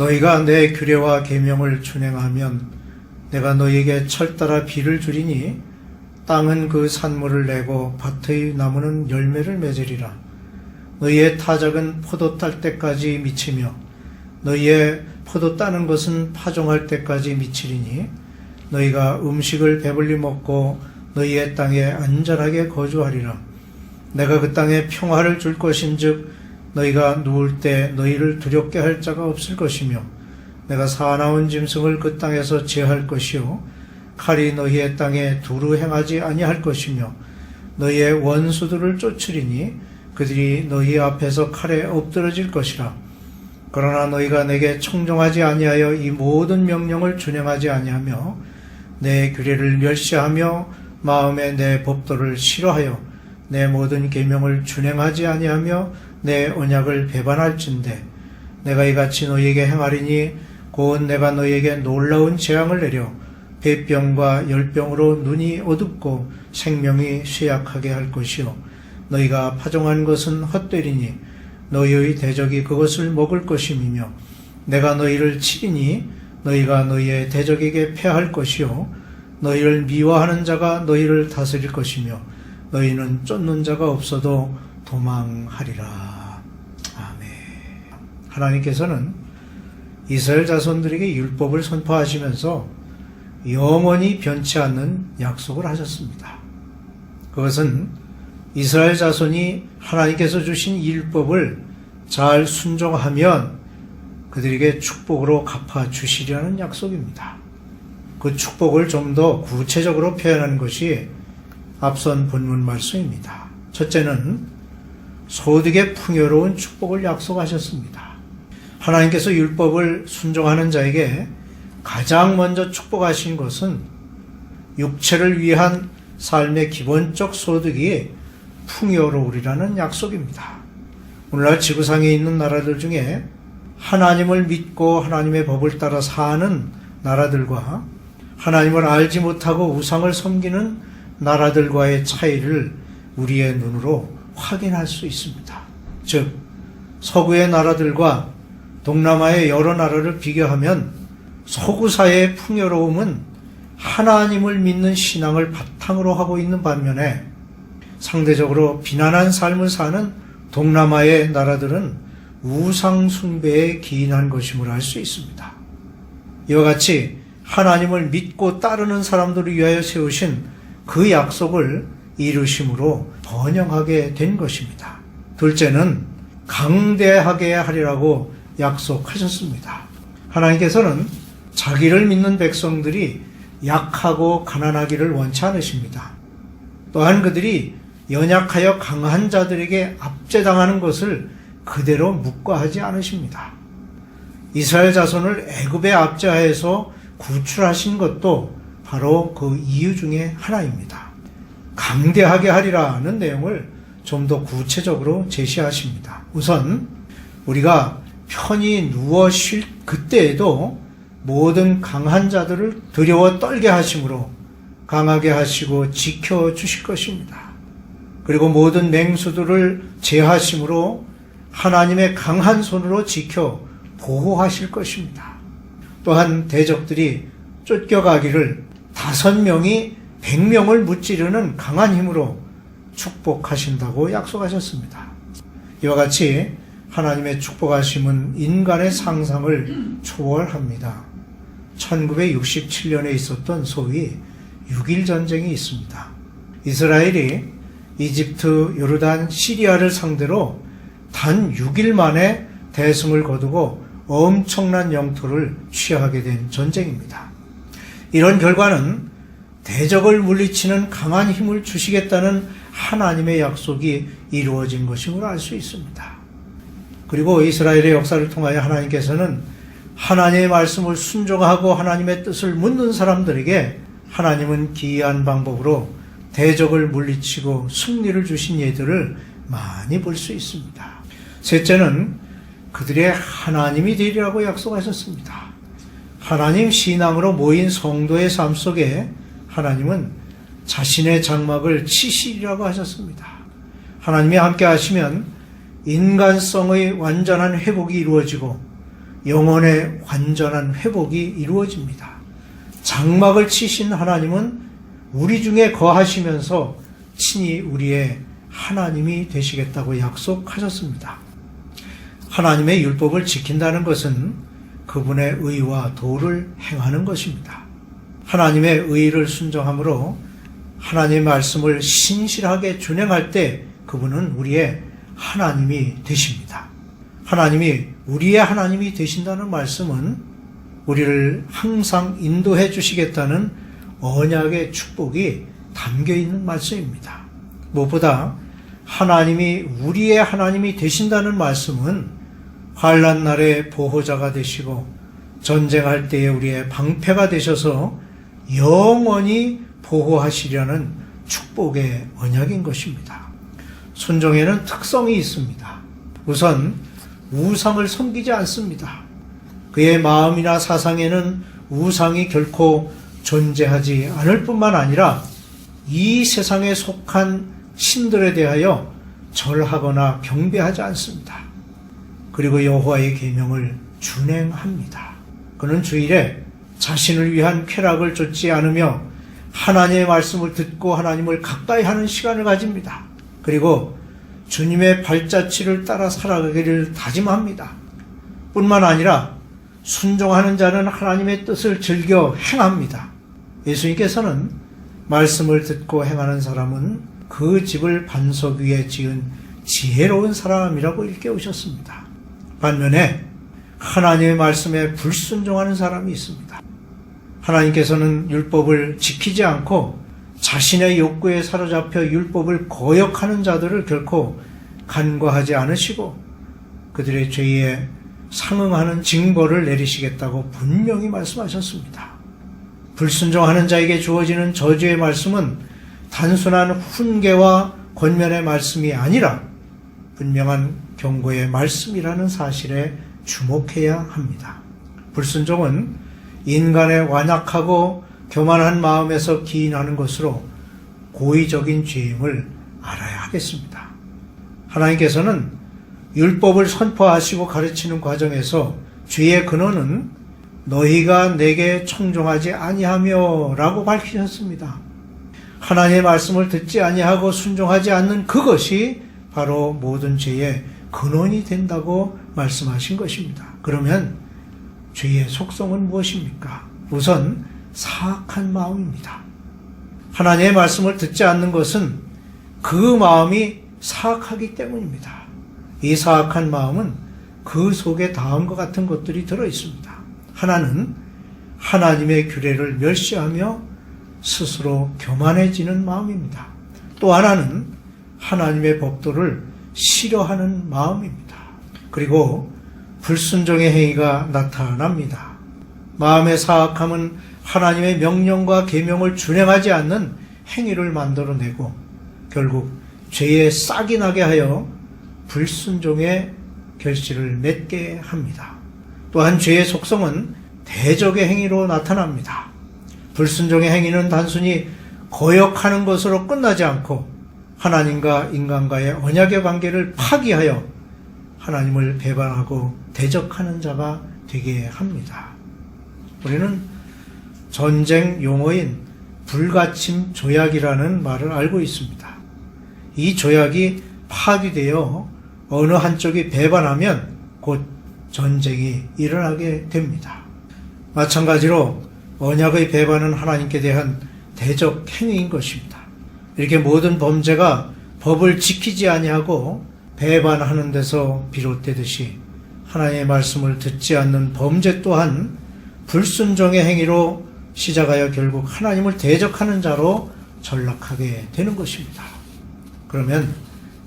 너희가 내 규례와 계명을 준행하면 내가 너희에게 철따라 비를 주리니 땅은 그 산물을 내고 밭의 나무는 열매를 맺으리라. 너희의 타작은 포도 딸 때까지 미치며 너희의 포도 따는 것은 파종할 때까지 미치리니 너희가 음식을 배불리 먹고 너희의 땅에 안전하게 거주하리라. 내가 그 땅에 평화를 줄 것인즉 너희가 누울 때 너희를 두렵게 할 자가 없을 것이며 내가 사나운 짐승을 그 땅에서 제할 것이요 칼이 너희의 땅에 두루 행하지 아니할 것이며 너희의 원수들을 쫓으리니 그들이 너희 앞에서 칼에 엎드러질 것이라. 그러나 너희가 내게 청종하지 아니하여 이 모든 명령을 준행하지 아니하며 내 규례를 멸시하며 마음에 내 법도를 싫어하여 내 모든 계명을 준행하지 아니하며 내 언약을 배반할진대 내가 이같이 너희에게 행하리니 곧 내가 너희에게 놀라운 재앙을 내려 폐병과 열병으로 눈이 어둡고 생명이 쇠약하게 할 것이요 너희가 파종한 것은 헛되리니 너희의 대적이 그것을 먹을 것임이며 내가 너희를 치리니 너희가 너희의 대적에게 패할 것이요 너희를 미워하는 자가 너희를 다스릴 것이며 너희는 쫓는 자가 없어도 도망하리라. 아멘. 하나님께서는 이스라엘 자손들에게 율법을 선포하시면서 영원히 변치 않는 약속을 하셨습니다. 그것은 이스라엘 자손이 하나님께서 주신 율법을 잘 순종하면 그들에게 축복으로 갚아주시려는 약속입니다. 그 축복을 좀 더 구체적으로 표현한 것이 앞선 본문 말씀입니다. 첫째는 소득의 풍요로운 축복을 약속하셨습니다. 하나님께서 율법을 순종하는 자에게 가장 먼저 축복하신 것은 육체를 위한 삶의 기본적 소득이 풍요로우리라는 약속입니다. 오늘날 지구상에 있는 나라들 중에 하나님을 믿고 하나님의 법을 따라 사는 나라들과 하나님을 알지 못하고 우상을 섬기는 나라들과의 차이를 우리의 눈으로 확인할 수 있습니다. 즉, 서구의 나라들과 동남아의 여러 나라를 비교하면 서구 사회의 풍요로움은 하나님을 믿는 신앙을 바탕으로 하고 있는 반면에 상대적으로 비난한 삶을 사는 동남아의 나라들은 우상 숭배에 기인한 것임을 알 수 있습니다. 이와 같이 하나님을 믿고 따르는 사람들을 위하여 세우신 그 약속을 이루심으로 번영하게 된 것입니다. 둘째는 강대하게 하리라고 약속하셨습니다. 하나님께서는 자기를 믿는 백성들이 약하고 가난하기를 원치 않으십니다. 또한 그들이 연약하여 강한 자들에게 압제당하는 것을 그대로 묵과하지 않으십니다. 이스라엘 자손을 애굽의 압제하에서 구출하신 것도 바로 그 이유 중에 하나입니다. 강대하게 하리라는 내용을 좀 더 구체적으로 제시하십니다. 우선 우리가 편히 누워 쉴 그때에도 모든 강한 자들을 두려워 떨게 하심으로 강하게 하시고 지켜주실 것입니다. 그리고 모든 맹수들을 제하심으로 하나님의 강한 손으로 지켜 보호하실 것입니다. 또한 대적들이 쫓겨가기를 5명이 100명을 무찌르는 강한 힘으로 축복하신다고 약속하셨습니다. 이와 같이 하나님의 축복하심은 인간의 상상을 초월합니다. 1967년에 있었던 소위 6.1 전쟁이 있습니다. 이스라엘이 이집트, 요르단, 시리아를 상대로 단 6일 만에 대승을 거두고 엄청난 영토를 취하게 된 전쟁입니다. 이런 결과는 대적을 물리치는 강한 힘을 주시겠다는 하나님의 약속이 이루어진 것임을 알 수 있습니다. 그리고 이스라엘의 역사를 통하여 하나님께서는 하나님의 말씀을 순종하고 하나님의 뜻을 묻는 사람들에게 하나님은 기이한 방법으로 대적을 물리치고 승리를 주신 예들을 많이 볼 수 있습니다. 셋째는 그들의 하나님이 되리라고 약속하셨습니다. 하나님 신앙으로 모인 성도의 삶 속에 하나님은 자신의 장막을 치시리라고 하셨습니다. 하나님이 함께 하시면 인간성의 완전한 회복이 이루어지고 영혼의 완전한 회복이 이루어집니다. 장막을 치신 하나님은 우리 중에 거하시면서 친히 우리의 하나님이 되시겠다고 약속하셨습니다. 하나님의 율법을 지킨다는 것은 그분의 의와 도를 행하는 것입니다. 하나님의 의를 순종함으로 하나님의 말씀을 신실하게 준행할 때 그분은 우리의 하나님이 되십니다. 하나님이 우리의 하나님이 되신다는 말씀은 우리를 항상 인도해 주시겠다는 언약의 축복이 담겨 있는 말씀입니다. 무엇보다 하나님이 우리의 하나님이 되신다는 말씀은 환난 날의 보호자가 되시고 전쟁할 때에 우리의 방패가 되셔서 영원히 보호하시려는 축복의 언약인 것입니다. 순종에는 특성이 있습니다. 우선 우상을 섬기지 않습니다. 그의 마음이나 사상에는 우상이 결코 존재하지 않을 뿐만 아니라 이 세상에 속한 신들에 대하여 절하거나 경배하지 않습니다. 그리고 여호와의 계명을 준행합니다. 그는 주일에 자신을 위한 쾌락을 좇지 않으며 하나님의 말씀을 듣고 하나님을 가까이 하는 시간을 가집니다. 그리고 주님의 발자취를 따라 살아가기를 다짐합니다. 뿐만 아니라 순종하는 자는 하나님의 뜻을 즐겨 행합니다. 예수님께서는 말씀을 듣고 행하는 사람은 그 집을 반석 위에 지은 지혜로운 사람이라고 일깨우셨습니다. 반면에 하나님의 말씀에 불순종하는 사람이 있습니다. 하나님께서는 율법을 지키지 않고 자신의 욕구에 사로잡혀 율법을 거역하는 자들을 결코 간과하지 않으시고 그들의 죄에 상응하는 징벌을 내리시겠다고 분명히 말씀하셨습니다. 불순종하는 자에게 주어지는 저주의 말씀은 단순한 훈계와 권면의 말씀이 아니라 분명한 경고의 말씀이라는 사실에 주목해야 합니다. 불순종은 인간의 완악하고 교만한 마음에서 기인하는 것으로 고의적인 죄임을 알아야 하겠습니다. 하나님께서는 율법을 선포하시고 가르치는 과정에서 죄의 근원은 너희가 내게 청종하지 아니하며 라고 밝히셨습니다. 하나님의 말씀을 듣지 아니하고 순종하지 않는 그것이 바로 모든 죄의 근원이 된다고 말씀하신 것입니다. 그러면 죄의 속성은 무엇입니까? 우선 사악한 마음입니다. 하나님의 말씀을 듣지 않는 것은 그 마음이 사악하기 때문입니다. 이 사악한 마음은 그 속에 다음과 같은 것들이 들어있습니다. 하나는 하나님의 규례를 멸시하며 스스로 교만해지는 마음입니다. 또 하나는 하나님의 법도를 싫어하는 마음입니다. 그리고 불순종의 행위가 나타납니다. 마음의 사악함은 하나님의 명령과 계명을 준행하지 않는 행위를 만들어내고 결국 죄에 싹이 나게 하여 불순종의 결실을 맺게 합니다. 또한 죄의 속성은 대적의 행위로 나타납니다. 불순종의 행위는 단순히 거역하는 것으로 끝나지 않고 하나님과 인간과의 언약의 관계를 파기하여 하나님을 배반하고 대적하는 자가 되게 합니다. 우리는 전쟁 용어인 불가침 조약이라는 말을 알고 있습니다. 이 조약이 파기되어 어느 한쪽이 배반하면 곧 전쟁이 일어나게 됩니다. 마찬가지로 언약의 배반은 하나님께 대한 대적 행위인 것입니다. 이렇게 모든 범죄가 법을 지키지 아니하고 배반하는 데서 비롯되듯이 하나님의 말씀을 듣지 않는 범죄 또한 불순종의 행위로 시작하여 결국 하나님을 대적하는 자로 전락하게 되는 것입니다. 그러면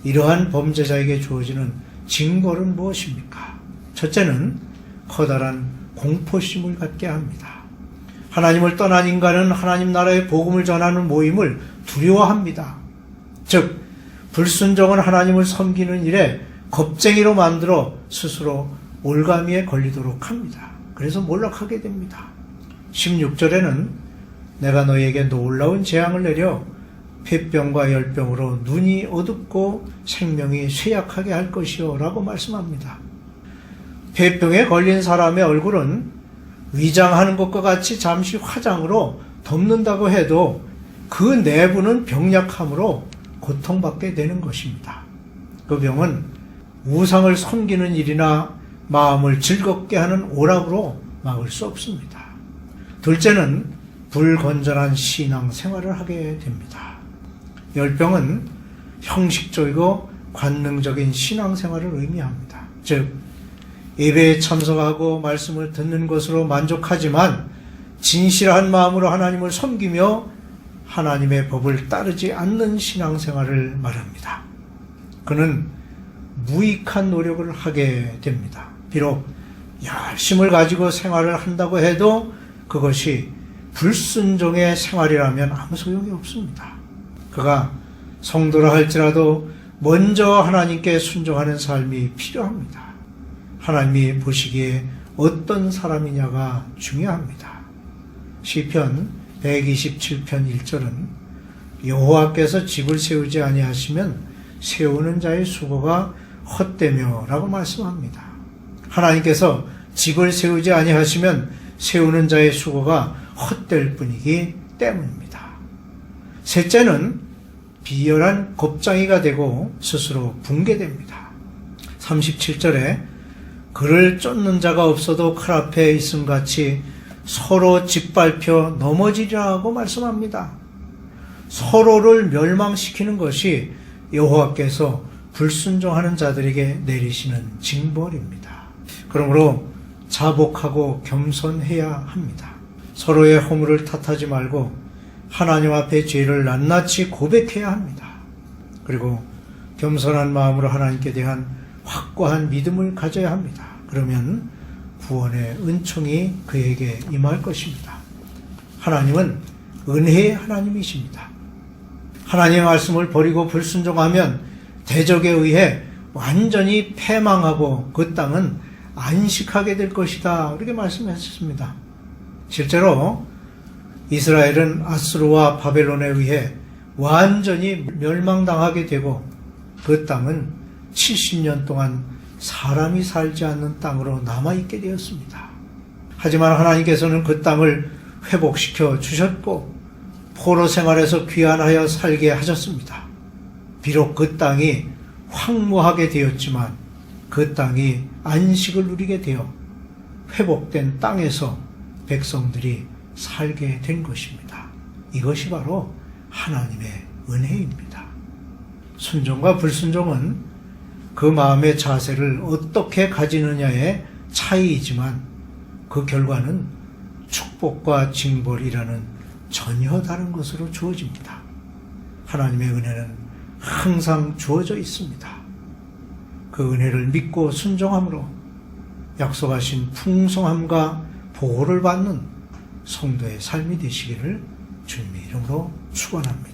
이러한 범죄자에게 주어지는 징벌은 무엇입니까? 첫째는 커다란 공포심을 갖게 합니다. 하나님을 떠난 인간은 하나님 나라의 복음을 전하는 모임을 두려워합니다. 즉 불순종은 하나님을 섬기는 일에 겁쟁이로 만들어 스스로 올가미에 걸리도록 합니다. 그래서 몰락하게 됩니다. 16절에는 내가 너희에게 놀라운 재앙을 내려 폐병과 열병으로 눈이 어둡고 생명이 쇠약하게 할 것이요 라고 말씀합니다. 폐병에 걸린 사람의 얼굴은 위장하는 것과 같이 잠시 화장으로 덮는다고 해도 그 내부는 병약함으로 고통받게 되는 것입니다. 그 병은 우상을 섬기는 일이나 마음을 즐겁게 하는 오락으로 막을 수 없습니다. 둘째는 불건전한 신앙 생활을 하게 됩니다. 열병은 형식적이고 관능적인 신앙 생활을 의미합니다. 즉, 예배에 참석하고 말씀을 듣는 것으로 만족하지만 진실한 마음으로 하나님을 섬기며 하나님의 법을 따르지 않는 신앙생활을 말합니다. 그는 무익한 노력을 하게 됩니다. 비록 열심을 가지고 생활을 한다고 해도 그것이 불순종의 생활이라면 아무 소용이 없습니다. 그가 성도라 할지라도 먼저 하나님께 순종하는 삶이 필요합니다. 하나님이 보시기에 어떤 사람이냐가 중요합니다. 시편 127편 1절은 여호와께서 집을 세우지 아니하시면 세우는 자의 수고가 헛되며 라고 말씀합니다. 하나님께서 집을 세우지 아니하시면 세우는 자의 수고가 헛될 뿐이기 때문입니다. 셋째는 비열한 겁장이가 되고 스스로 붕괴됩니다. 37절에 그를 쫓는 자가 없어도 칼 앞에 있음같이 서로 짓밟혀 넘어지리라고 말씀합니다. 서로를 멸망시키는 것이 여호와께서 불순종하는 자들에게 내리시는 징벌입니다. 그러므로 자복하고 겸손해야 합니다. 서로의 허물을 탓하지 말고 하나님 앞에 죄를 낱낱이 고백해야 합니다. 그리고 겸손한 마음으로 하나님께 대한 확고한 믿음을 가져야 합니다. 그러면 구원의 은총이 그에게 임할 것입니다. 하나님은 은혜의 하나님이십니다. 하나님의 말씀을 버리고 불순종하면 대적에 의해 완전히 패망하고 그 땅은 안식하게 될 것이다. 이렇게 말씀하셨습니다. 실제로 이스라엘은 아수르와 바벨론에 의해 완전히 멸망당하게 되고 그 땅은 70년 동안 사람이 살지 않는 땅으로 남아있게 되었습니다. 하지만 하나님께서는 그 땅을 회복시켜 주셨고 포로 생활에서 귀환하여 살게 하셨습니다. 비록 그 땅이 황무하게 되었지만 그 땅이 안식을 누리게 되어 회복된 땅에서 백성들이 살게 된 것입니다. 이것이 바로 하나님의 은혜입니다. 순종과 불순종은 그 마음의 자세를 어떻게 가지느냐의 차이이지만 그 결과는 축복과 징벌이라는 전혀 다른 것으로 주어집니다. 하나님의 은혜는 항상 주어져 있습니다. 그 은혜를 믿고 순종함으로 약속하신 풍성함과 보호를 받는 성도의 삶이 되시기를 주님의 이름으로 축원합니다.